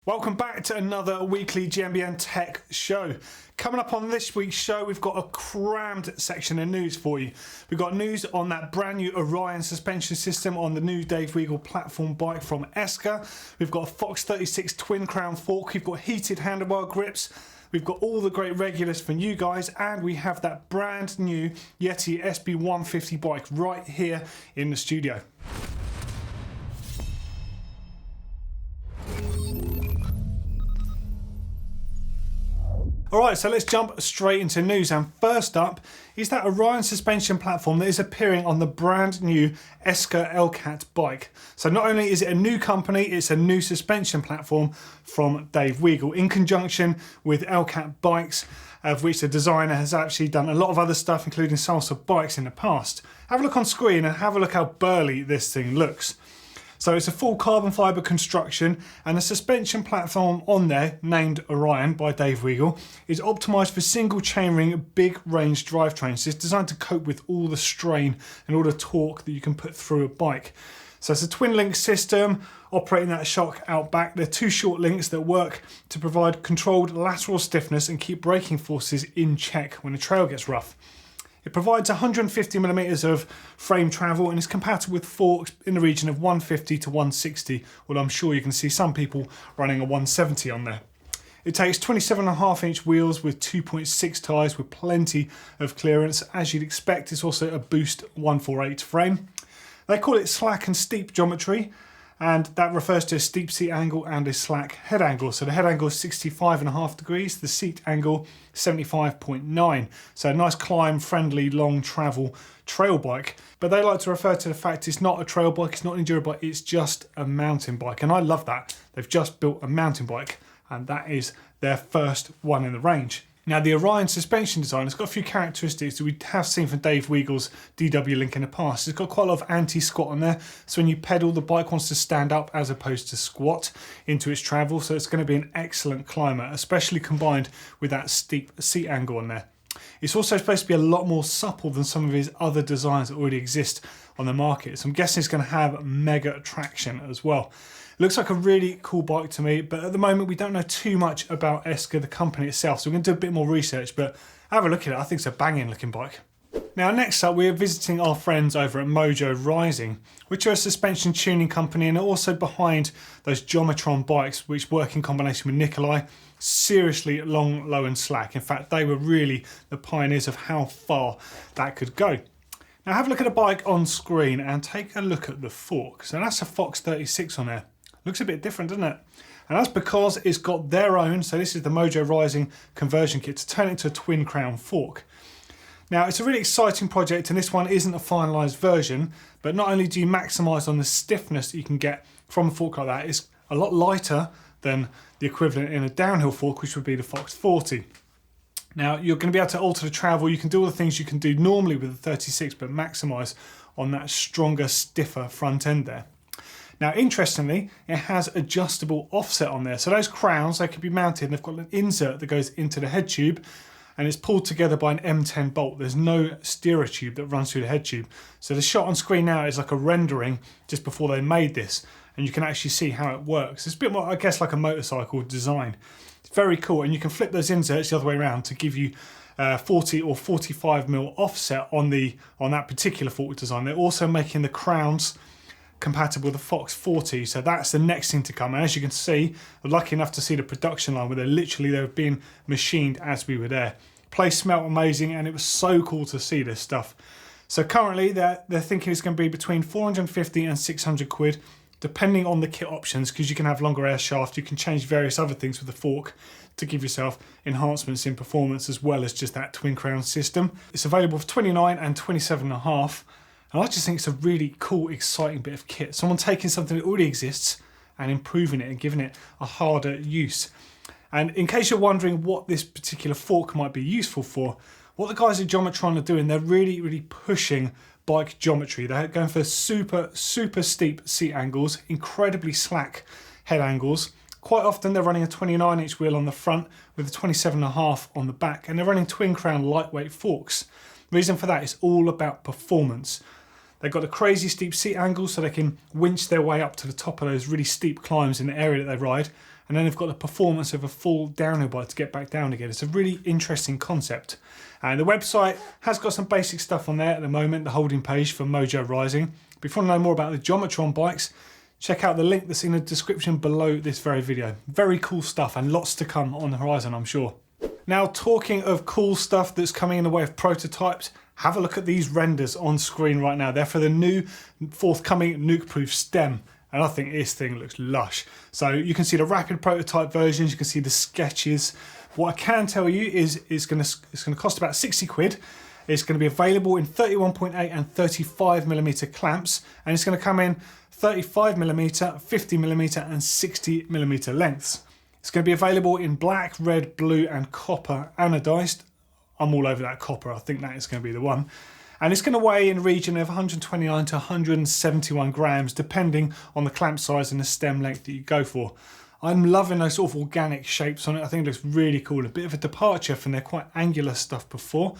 Welcome back to another weekly GMBN Tech Show. Coming up on this week's show, we've got a crammed section of news for you. We've got news on that brand new Orion suspension system on the new Dave Weagle platform bike from Esker. We've got a Fox 36 twin crown fork. We've got heated handlebar grips. We've got all the great regulars for you guys, and we have that brand new Yeti SB150 bike right here in the studio. Alright, so let's jump straight into news, and first up is that Orion suspension platform that is appearing on the brand new Esker Elcat bike. So not only is it a new company, it's a new suspension platform from Dave Weagle in conjunction with Elcat Bikes, of which the designer has actually done a lot of other stuff, including salsa bikes in the past. Have a look on screen and have a look how burly this thing looks. So it's a full carbon fibre construction, and the suspension platform on there, named Orion by Dave Weagle, is optimised for single chainring big range drivetrains. It's designed to cope with all the strain and all the torque that you can put through a bike. So it's a twin link system operating that shock out back. They're two short links that work to provide controlled lateral stiffness and keep braking forces in check when the trail gets rough. It provides 150mm of frame travel and is compatible with forks in the region of 150 to 160, although I'm sure you can see some people running a 170 on there. It takes 27.5-inch wheels with 2.6 tyres with plenty of clearance. As you'd expect, it's also a Boost 148 frame. They call it slack and steep geometry, and that refers to a steep seat angle and a slack head angle. So the head angle is 65.5 degrees, the seat angle 75.9. So a nice climb friendly long travel trail bike. But they like to refer to the fact it's not a trail bike, it's not an enduro bike, it's just a mountain bike. And I love that. They've just built a mountain bike, and that is their first one in the range. Now, the Orion suspension design has got a few characteristics that we have seen from Dave Weagle's DW link in the past. It's got quite a lot of anti-squat on there, so when you pedal, the bike wants to stand up as opposed to squat into its travel, so it's going to be an excellent climber, especially combined with that steep seat angle on there. It's also supposed to be a lot more supple than some of his other designs that already exist on the market, so I'm guessing it's going to have mega traction as well. Looks like a really cool bike to me, but at the moment we don't know too much about Esker, the company itself, so we're going to do a bit more research, but have a look at it. I think it's a banging looking bike. Now, next up, we're visiting our friends over at Mojo Rising, which are a suspension tuning company and are also behind those Geometron bikes, which work in combination with Nikolai. Seriously long, low and slack. In fact, they were really the pioneers of how far that could go. Now, have a look at the bike on screen and take a look at the fork. So that's a Fox 36 on there. Looks a bit different, doesn't it? And that's because it's got their own, so this is the Mojo Rising conversion kit to turn it into a twin crown fork. Now, it's a really exciting project, and this one isn't a finalised version, but not only do you maximise on the stiffness that you can get from a fork like that, it's a lot lighter than the equivalent in a downhill fork, which would be the Fox 40. Now, you're going to be able to alter the travel. You can do all the things you can do normally with the 36, but maximise on that stronger, stiffer front end there. Now, interestingly, it has adjustable offset on there. So those crowns, they can be mounted, and they've got an insert that goes into the head tube, and it's pulled together by an M10 bolt. There's no steerer tube that runs through the head tube. So the shot on screen now is like a rendering just before they made this, and you can actually see how it works. It's a bit more, I guess, like a motorcycle design. It's very cool, and you can flip those inserts the other way around to give you 40 or 45mm offset on that particular fork design. They're also making the crowns compatible with the Fox 40, so that's the next thing to come. And as you can see, we're lucky enough to see the production line where they're being machined as we were there. Place smelled amazing, and it was so cool to see this stuff. So currently they're thinking it's going to be between 450 and 600 quid, depending on the kit options, because you can have longer air shaft, you can change various other things with the fork to give yourself enhancements in performance as well as just that twin crown system. It's available for 29 and 27.5. And I just think it's a really cool, exciting bit of kit. Someone taking something that already exists and improving it and giving it a harder use. And in case you're wondering what this particular fork might be useful for, what the guys at Geometron are doing, they're really, really pushing bike geometry. They're going for super, super steep seat angles, incredibly slack head angles. Quite often they're running a 29-inch wheel on the front with a 27.5 on the back, and they're running twin crown lightweight forks. The reason for that is all about performance. They've got a crazy steep seat angle so they can winch their way up to the top of those really steep climbs in the area that they ride. and then they've got the performance of a full downhill bike to get back down again. It's a really interesting concept. And the website has got some basic stuff on there at the moment, the holding page for Mojo Rising. But if you want to know more about the geometry on bikes, check out the link that's in the description below this very video. Very cool stuff and lots to come on the horizon, I'm sure. Now, talking of cool stuff that's coming in the way of prototypes, have a look at these renders on screen right now. They're for the new forthcoming nuke-proof stem. And I think this thing looks lush. So you can see the rapid prototype versions, you can see the sketches. What I can tell you is it's going to cost about 60 quid. It's going to be available in 31.8 and 35mm clamps, and it's going to come in 35mm, 50mm and 60mm lengths. It's going to be available in black, red, blue and copper anodized. I'm all over that copper, I think that is going to be the one. And it's going to weigh in the region of 129 to 171 grams, depending on the clamp size and the stem length that you go for. I'm loving those sort of organic shapes on it. I think it looks really cool. A bit of a departure from their quite angular stuff before.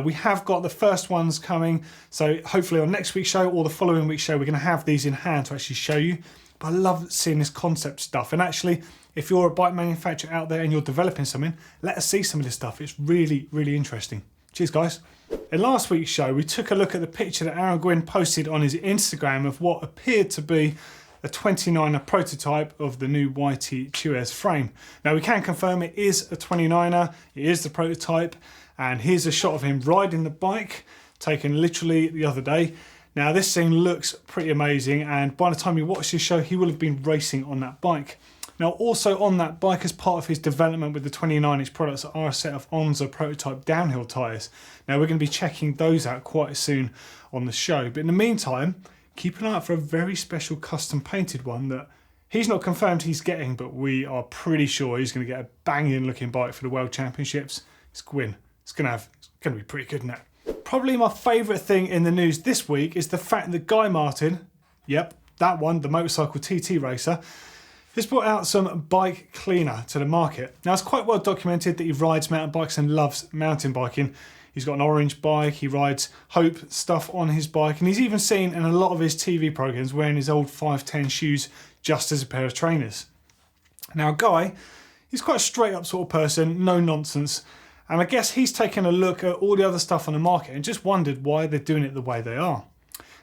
We have got the first ones coming, so hopefully on next week's show or the following week's show, we're going to have these in hand to actually show you. But I love seeing this concept stuff. And actually, if you're a bike manufacturer out there and you're developing something, let us see some of this stuff. It's really, really interesting. Cheers, guys. In last week's show, we took a look at the picture that Aaron Gwynn posted on his Instagram of what appeared to be a 29er prototype of the new Yeti QS frame. Now, we can confirm it is a 29er, it is the prototype, and here's a shot of him riding the bike, taken literally the other day. Now, this thing looks pretty amazing, and by the time you watch this show, he will have been racing on that bike. Now, also on that bike, as part of his development with the 29-inch products, are a set of Onza prototype downhill tyres. Now, we're going to be checking those out quite soon on the show. But in the meantime, keep an eye out for a very special custom painted one that he's not confirmed he's getting, but we are pretty sure he's going to get a banging looking bike for the World Championships. It's Gwyn. It's going to be pretty good, isn't it? Probably my favourite thing in the news this week is the fact that Guy Martin, yep, that one, the motorcycle TT racer, has brought out some bike cleaner to the market. Now, it's quite well documented that he rides mountain bikes and loves mountain biking. He's got an orange bike, he rides Hope stuff on his bike, and he's even seen in a lot of his TV programmes wearing his old 510 shoes just as a pair of trainers. Now, Guy, he's quite a straight up sort of person, no nonsense, and I guess he's taken a look at all the other stuff on the market and just wondered why they're doing it the way they are.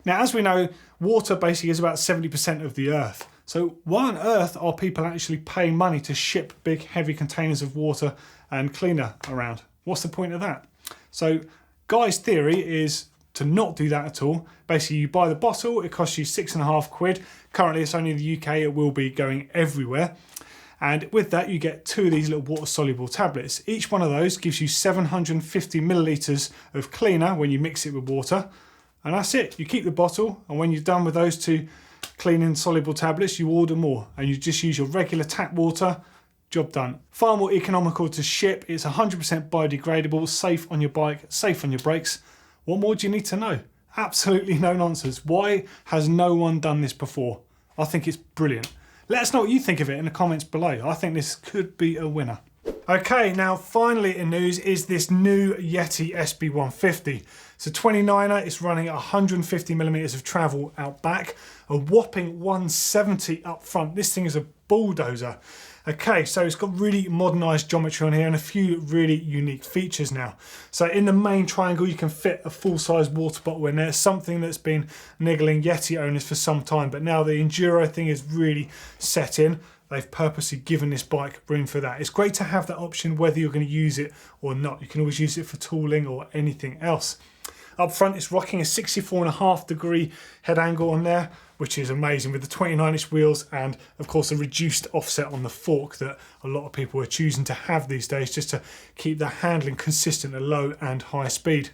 Now, as we know, water basically is about 70% of the earth. So why on earth are people actually paying money to ship big heavy containers of water and cleaner around? What's the point of that? So Guy's theory is to not do that at all. Basically, you buy the bottle, it costs you £6.50. Currently it's only in the UK, it will be going everywhere. And with that, you get 2 of these little water-soluble tablets. Each one of those gives you 750 millilitres of cleaner when you mix it with water. And that's it. You keep the bottle, and when you're done with those 2 cleaning soluble tablets, you order more. And you just use your regular tap water. Job done. Far more economical to ship. It's 100% biodegradable, safe on your bike, safe on your brakes. What more do you need to know? Absolutely no nonsense. Why has no one done this before? I think it's brilliant. Let us know what you think of it in the comments below. I think this could be a winner. Okay, now finally in news is this new Yeti SB150. It's a 29er, it's running 150mm of travel out back, a whopping 170 up front. This thing is a bulldozer. Okay, so it's got really modernised geometry on here and a few really unique features now. So in the main triangle, you can fit a full-size water bottle in there, something that's been niggling Yeti owners for some time, but now the enduro thing is really set in. They've purposely given this bike room for that. It's great to have that option whether you're going to use it or not. You can always use it for tooling or anything else. Up front, it's rocking a 64.5-degree head angle on there, which is amazing with the 29-inch wheels and, of course, a reduced offset on the fork that a lot of people are choosing to have these days just to keep the handling consistent at low and high speed.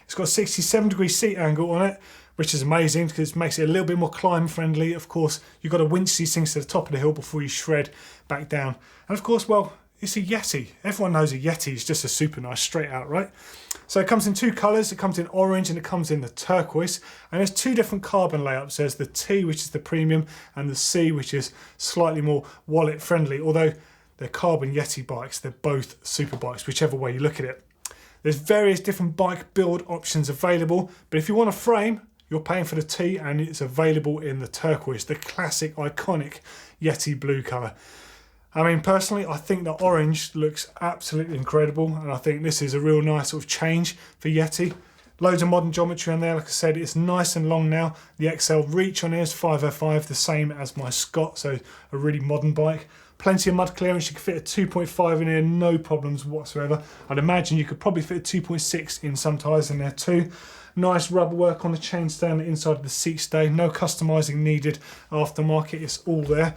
It's got a 67-degree seat angle on it, which is amazing because it makes it a little bit more climb friendly. Of course, you've got to winch these things to the top of the hill before you shred back down. And of course, well, it's a Yeti. Everyone knows a Yeti is just a super nice straight out, right? So it comes in 2 colours. It comes in orange and it comes in the turquoise. And there's 2 different carbon layups. There's the T, which is the premium, and the C, which is slightly more wallet friendly. Although they're carbon Yeti bikes, they're both super bikes, whichever way you look at it. There's various different bike build options available, but if you want a frame, you're paying for the T, and it's available in the turquoise, the classic iconic Yeti blue colour. I mean, personally, I think the orange looks absolutely incredible, and I think this is a real nice sort of change for Yeti. Loads of modern geometry on there. Like I said, it's nice and long now. The XL reach on here is 505, the same as my Scott, so a really modern bike. Plenty of mud clearance. You can fit a 2.5 in here, no problems whatsoever. I'd imagine you could probably fit a 2.6 in some tyres in there too. Nice rubber work on the chainstay on the inside of the seat stay. No customising needed aftermarket, it's all there.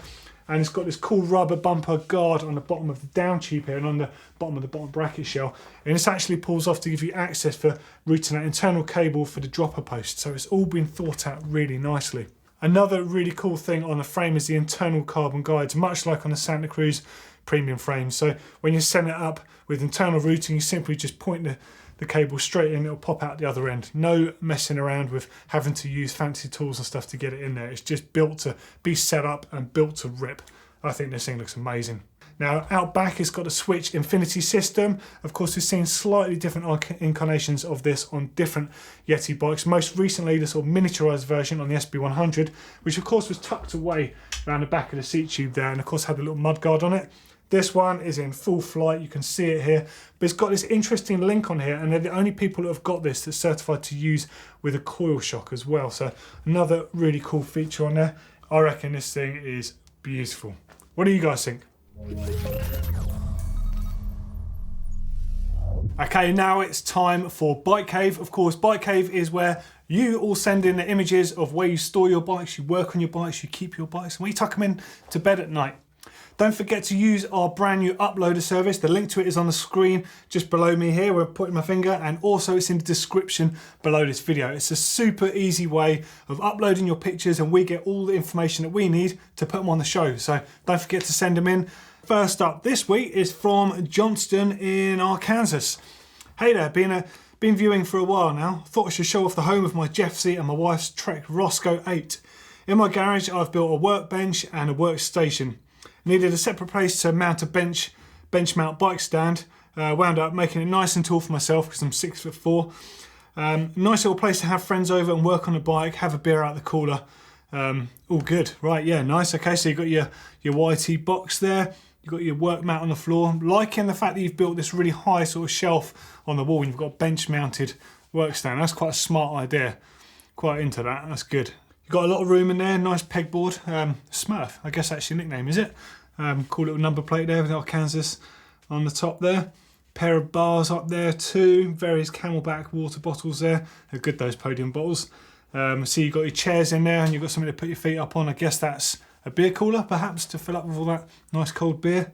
And it's got this cool rubber bumper guard on the bottom of the down tube here and on the bottom of the bottom bracket shell. And this actually pulls off to give you access for routing that internal cable for the dropper post. So it's all been thought out really nicely. Another really cool thing on the frame is the internal carbon guides, much like on the Santa Cruz premium frame. So when you set it up with internal routing, you simply just point the cable straight in, it'll pop out the other end. No messing around with having to use fancy tools and stuff to get it in there. It's just built to be set up and built to rip. I think this thing looks amazing. Now out back it's got a Switch Infinity system. Of course we've seen slightly different incarnations of this on different Yeti bikes. Most recently the sort of miniaturized version on the SB150, which of course was tucked away around the back of the seat tube there and of course had a little mud guard on it. This one is in full flight, you can see it here, but it's got this interesting link on here and they're the only people that have got this that's certified to use with a coil shock as well. So another really cool feature on there. I reckon this thing is beautiful. What do you guys think? Okay, now it's time for Bike Cave. Of course, Bike Cave is where you all send in the images of where you store your bikes, you work on your bikes, you keep your bikes, and we tuck them in to bed at night. Don't forget to use our brand new uploader service. The link to it is on the screen just below me here where I'm putting my finger, and also it's in the description below this video. It's a super easy way of uploading your pictures and we get all the information that we need to put them on the show. So don't forget to send them in. First up this week is from Johnston in Arkansas. Hey there, been viewing for a while now. Thought I should show off the home of my Jeff seat and my wife's Trek Roscoe 8. In my garage I've built a workbench and a workstation. Needed a separate place to mount a bench mount bike stand. Wound up making it nice and tall for myself because I'm 6'4". Nice little place to have friends over and work on a bike, have a beer out the cooler. All good, right? Yeah, nice. Okay, so you've got your YT box there. You've got your work mat on the floor. Liking the fact that you've built this really high sort of shelf on the wall and you've got a bench mounted work stand. That's quite a smart idea. Quite into that. That's good. You've got a lot of room in there. Nice pegboard. Smurf, I guess that's your nickname, is it? Cool little number plate there with Arkansas on the top there. Pair of bars up there too. Various Camelback water bottles there. They're good, those podium bottles. So you've got your chairs in there and you've got something to put your feet up on. I guess that's a beer cooler perhaps to fill up with all that nice cold beer.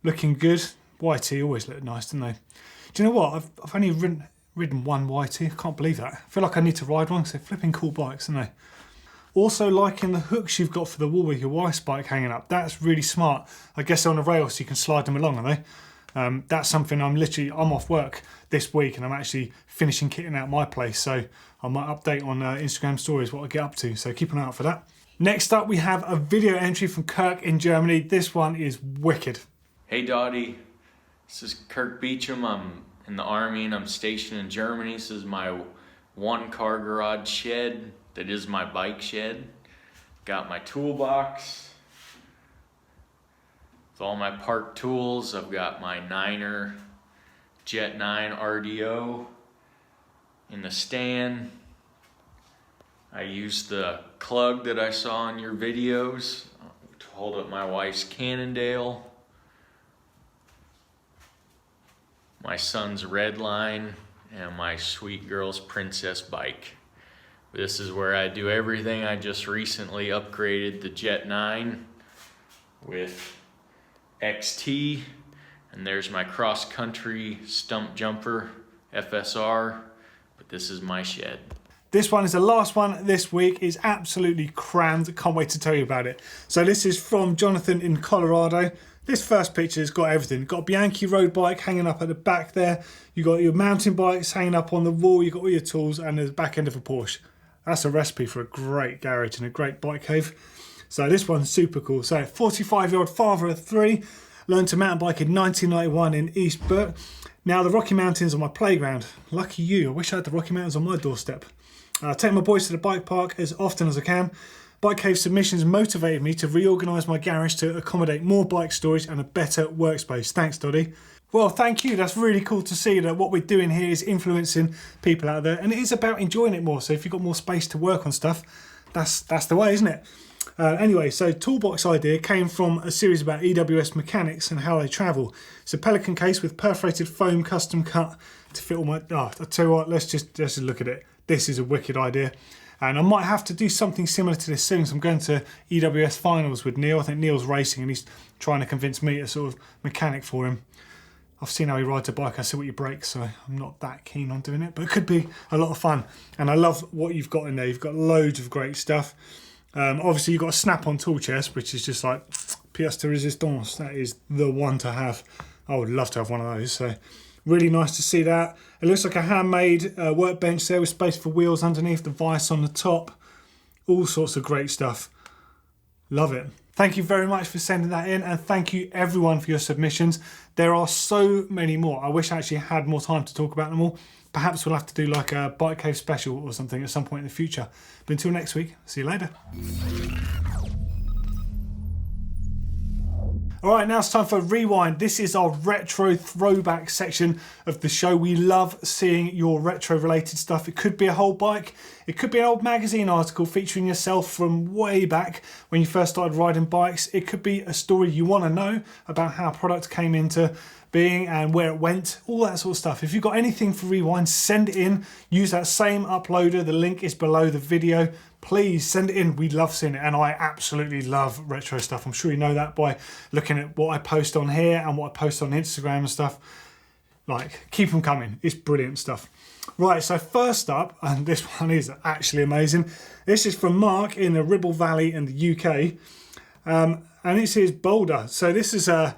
Looking good. YT always look nice, don't they? Do you know what? I've only ridden one YT. I can't believe that. I feel like I need to ride one because they're flipping cool bikes, aren't they? Also liking the hooks you've got for the wall with your wife's bike hanging up. That's really smart. I guess they're on a rail so you can slide them along, are they? That's something I'm off work this week and I'm actually finishing kitting out my place. So I might update on Instagram stories what I get up to. So keep an eye out for that. Next up, we have a video entry from Kirk in Germany. This one is wicked. Hey Dottie, this is Kirk Beecham. I'm in the Army and I'm stationed in Germany. This is my one-car garage shed that is my bike shed. Got my toolbox with all my park tools. I've got my 9er Jet 9 RDO in the stand. I used the Klug that I saw in your videos to hold up my wife's Cannondale, my son's Redline, and my sweet girl's Princess bike. This is where I do everything. I just recently upgraded the Jet 9 with XT, and there's my cross-country stump jumper FSR, but this is my shed. This one is the last one this week. It's absolutely crammed. Can't wait to tell you about it. So this is from Jonathan in Colorado. This first picture has got everything. Got a Bianchi road bike hanging up at the back there. You got your mountain bikes hanging up on the wall. You got all your tools and the back end of a Porsche. That's a recipe for a great garage and a great bike cave. So this one's super cool. So 45-year-old father of 3, learned to mountain bike in 1991 in East Burt. Now the Rocky Mountains are my playground. Lucky you. I wish I had the Rocky Mountains on my doorstep. I take my boys to the bike park as often as I can. Bike Cave submissions motivated me to reorganise my garage to accommodate more bike storage and a better workspace. Thanks, Doddy. Well, thank you. That's really cool to see that what we're doing here is influencing people out there, and it is about enjoying it more. So if you've got more space to work on stuff, that's the way, isn't it? Anyway, so Toolbox idea came from a series about EWS mechanics and how they travel. It's a Pelican case with perforated foam custom cut to fit all my... Oh, I'll tell you what, let's just look at it. This is a wicked idea. And I might have to do something similar to this soon. So I'm going to EWS finals with Neil. I think Neil's racing and he's trying to convince me to sort of mechanic for him. I've seen how he rides a bike, I see what he breaks, so I'm not that keen on doing it, but it could be a lot of fun. And I love what you've got in there. You've got loads of great stuff. Obviously, you've got a snap-on tool chest, which is just like pièce de résistance. That is the one to have. I would love to have one of those. So really nice to see that. It looks like a handmade workbench there with space for wheels underneath, the vise on the top. All sorts of great stuff. Love it. Thank you very much for sending that in, and thank you everyone for your submissions. There are so many more. I wish I actually had more time to talk about them all. Perhaps we'll have to do like a Bike Cave special or something at some point in the future. But until next week, see you later. All right, now it's time for Rewind. This is our retro throwback section of the show. We love seeing your retro related stuff. It could be a whole bike. It could be an old magazine article featuring yourself from way back when you first started riding bikes. It could be a story you want to know about how a product came into being and where it went, all that sort of stuff. If you've got anything for Rewind, send it in. Use that same uploader. The link is below the video. Please send it in. We love seeing it, and I absolutely love retro stuff. I'm sure you know that by looking at what I post on here and what I post on Instagram and stuff. Like, keep them coming. It's brilliant stuff. Right, so first up, and this one is actually amazing. This is from Mark in the Ribble Valley in the UK, and this is Boulder. So this is a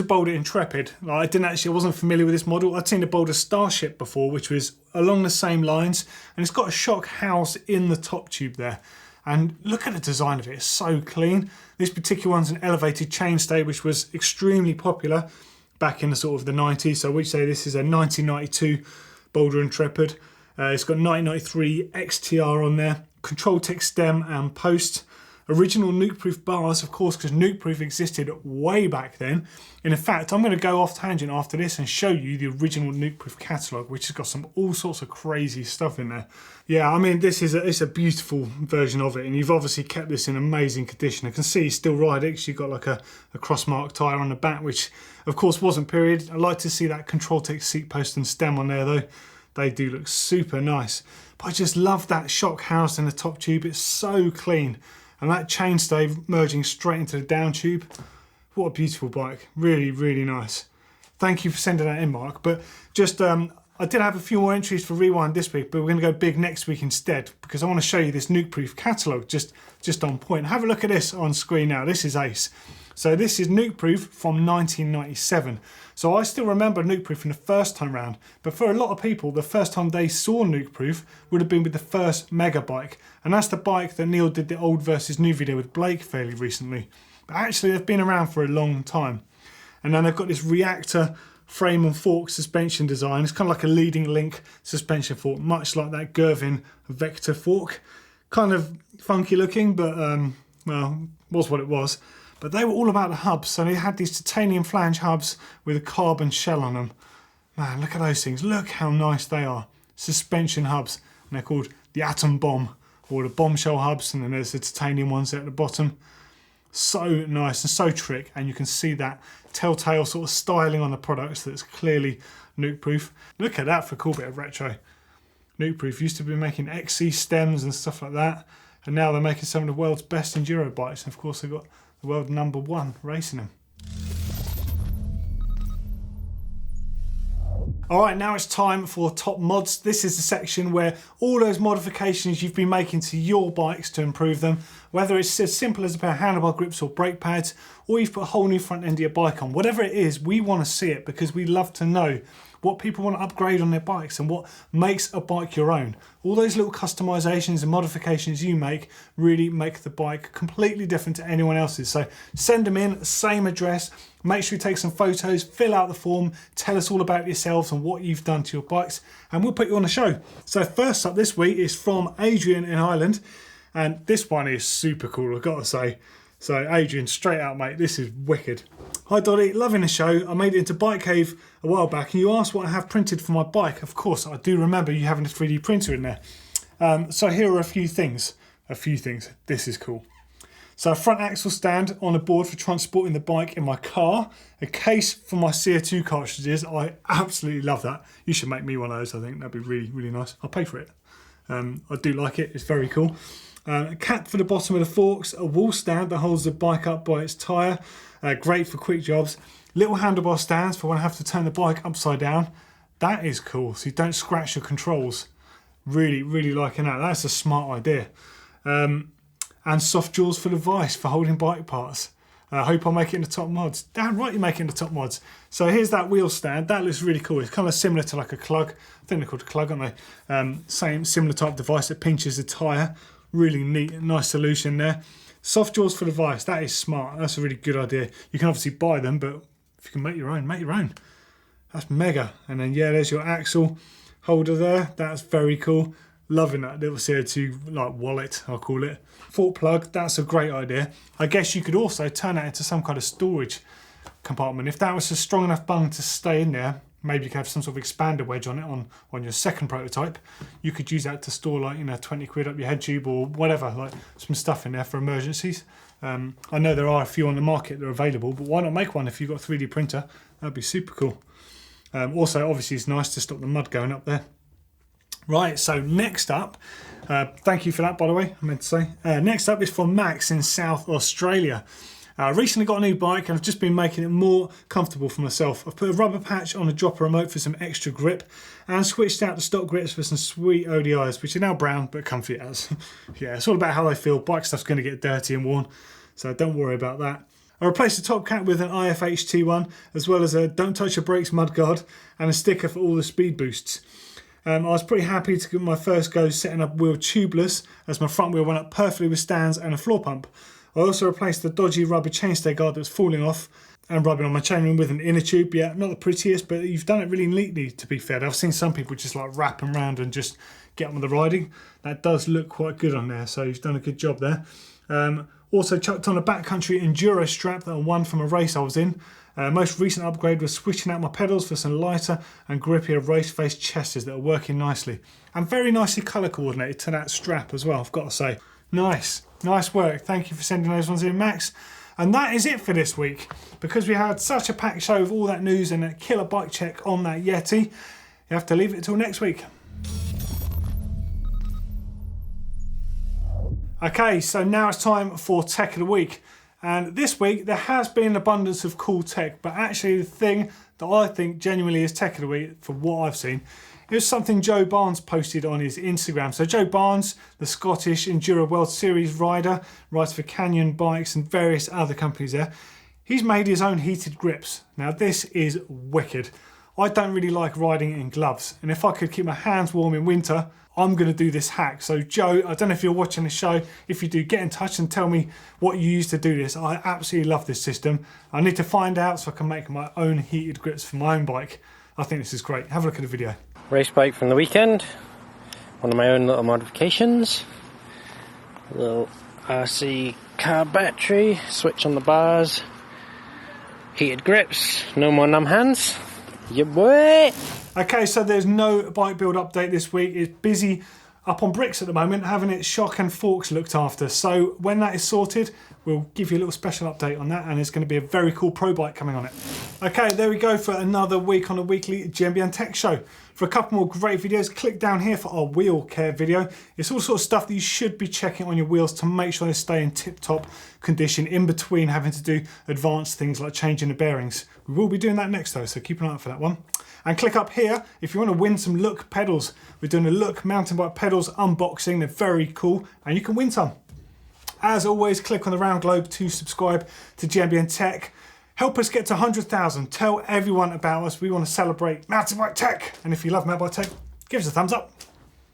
Boulder Intrepid. Like, I wasn't familiar with this model. I'd seen the Boulder Starship before, which was along the same lines, and it's got a shock house in the top tube there. And look at the design of it, it's so clean. This particular one's an elevated chainstay, which was extremely popular back in the sort of the 90s. So we'd say this is a 1992 Boulder Intrepid. It's got 1993 XTR on there, Control Tech stem and post. Original nuke-proof bars, of course, because nuke-proof existed way back then. And in fact, I'm going to go off tangent after this and show you the original nuke-proof catalogue, which has got all sorts of crazy stuff in there. Yeah, I mean, it's a beautiful version of it, and you've obviously kept this in amazing condition. I can see you still ride it because you've got like a cross-mark tyre on the back, which of course wasn't period. I like to see that Control Tech seat post and stem on there though. They do look super nice. But I just love that shock house in the top tube. It's so clean. And that chainstay merging straight into the down tube. What a beautiful bike. Really, really nice. Thank you for sending that in, Mark. But just, I did have a few more entries for Rewind this week, but we're going to go big next week instead, because I want to show you this nuke-proof catalogue just on point. Have a look at this on screen now. This is ace. So this is nuke-proof from 1997. So I still remember nuke-proof from the first time round, but for a lot of people, the first time they saw nuke-proof would have been with the first mega bike. And that's the bike that Neil did the old versus new video with Blake fairly recently. But actually, they've been around for a long time. And then they've got this reactor frame and fork suspension design. It's kind of like a leading link suspension fork, much like that Gervin Vector fork. Kind of funky looking, but well, was what it was. But they were all about the hubs. So they had these titanium flange hubs with a carbon shell on them. Man, look at those things. Look how nice they are. Suspension hubs. And they're called the Atom Bomb, or the bombshell hubs. And then there's the titanium ones at the bottom. So nice and so trick. And you can see that telltale sort of styling on the products that's clearly nuke-proof. Look at that for a cool bit of retro. Nuke-proof used to be making XC stems and stuff like that. And now they're making some of the world's best enduro bikes. And of course they've got the world #1 racing them. Alright, now it's time for Top Mods. This is the section where all those modifications you've been making to your bikes to improve them, whether it's as simple as a pair of handlebar grips or brake pads, or you've put a whole new front end of your bike on. Whatever it is, we want to see it because we love to know what people want to upgrade on their bikes and what makes a bike your own. All those little customizations and modifications you make really make the bike completely different to anyone else's. So send them in, same address, make sure you take some photos, fill out the form, tell us all about yourselves and what you've done to your bikes, and we'll put you on the show. So first up this week is from Adrian in Ireland, And this one is super cool, I've got to say. So Adrian, straight out, mate, this is wicked. Hi Dolly, loving the show. I made it into Bike Cave a while back and you asked what I have printed for my bike. Of course, I do remember you having a 3D printer in there. So here are a few things. This is cool. So a front axle stand on a board for transporting the bike in my car. A case for my CO2 cartridges. I absolutely love that. You should make me one of those, I think. That'd be really, really nice. I'll pay for it. I do like it. It's very cool. A cap for the bottom of the forks. A wall stand that holds the bike up by its tyre. Great for quick jobs. Little handlebar stands for when I have to turn the bike upside down. That is cool. So you don't scratch your controls. Really, really liking that. That's a smart idea. And soft jaws for the vice for holding bike parts. I hope I make it in the top mods. Damn right you make it in the top mods. So here's that wheel stand. That looks really cool. It's kind of similar to like a Klug. I think they're called a Klug, aren't they? Similar type device that pinches the tyre. Really neat, nice solution there. Soft jaws for the vice. That is smart. That's a really good idea. You can obviously buy them, but if you can make your own, make your own. That's mega. And then yeah, there's your axle holder there. That's very cool. Loving that little CO2 like wallet, I'll call it. Fork plug, that's a great idea. I guess you could also turn that into some kind of storage compartment. If that was a strong enough bung to stay in there, maybe you could have some sort of expander wedge on it on your second prototype. You could use that to store like, 20 quid up your head tube or whatever, like some stuff in there for emergencies. I know there are a few on the market that are available, but why not make one if you've got a 3D printer? That'd be super cool. Also, obviously it's nice to stop the mud going up there. Right, so next up, thank you for that, by the way, I meant to say. Next up is from Max in South Australia. I recently got a new bike and I've just been making it more comfortable for myself. I've put a rubber patch on the dropper remote for some extra grip and switched out the stock grips for some sweet ODIs, which are now brown but comfy as. Yeah, it's all about how they feel. Bike stuff's going to get dirty and worn, so don't worry about that. I replaced the top cap with an IFHT1, as well as a don't touch your brakes mudguard and a sticker for all the speed boosts. I was pretty happy to get my first go setting up wheel tubeless, as my front wheel went up perfectly with stands and a floor pump. I also replaced the dodgy rubber chainstay guard that was falling off and rubbing on my chainring with an inner tube. Yeah, not the prettiest, but you've done it really neatly, to be fair. I've seen some people just like wrap them around and just get on with the riding. That does look quite good on there, so you've done a good job there. Also chucked on a backcountry enduro strap that I won from a race I was in. Most recent upgrade was switching out my pedals for some lighter and grippier race face chesters that are working nicely. And very nicely colour coordinated to that strap as well, I've got to say. Nice work. Thank you for sending those ones in, Max. And that is it for this week. Because we had such a packed show with all that news and a killer bike check on that Yeti, you have to leave it till next week. Okay, so now it's time for Tech of the Week. And this week there has been an abundance of cool tech, but actually the thing that I think genuinely is Tech of the Week, from what I've seen, it was something Joe Barnes posted on his Instagram. So Joe Barnes, the Scottish Enduro World Series rider, rides for Canyon Bikes and various other companies there. He's made his own heated grips. Now this is wicked. I don't really like riding in gloves, and if I could keep my hands warm in winter, I'm going to do this hack. So Joe, I don't know if you're watching the show. If you do, get in touch and tell me what you use to do this. I absolutely love this system. I need to find out so I can make my own heated grips for my own bike. I think this is great. Have a look at the video. Race bike from the weekend. One of my own little modifications. A little RC car battery, switch on the bars, heated grips, no more numb hands. Yeah, boy! Okay, so there's no bike build update this week. It's busy up on bricks at the moment, having its shock and forks looked after. So when that is sorted, we'll give you a little special update on that, and there's going to be a very cool pro bike coming on it. Okay, there we go for another week on the weekly GMBN Tech Show. For a couple more great videos, click down here for our wheel care video. It's all sort of stuff that you should be checking on your wheels to make sure they stay in tip-top condition in between having to do advanced things like changing the bearings. We will be doing that next though, so keep an eye out for that one. And click up here if you want to win some Look pedals. We're doing a Look mountain bike pedals unboxing. They're very cool and you can win some. As always, click on the round globe to subscribe to GMBN Tech. Help us get to 100,000. Tell everyone about us. We want to celebrate mountain bike tech. And if you love mountain bike tech, give us a thumbs up.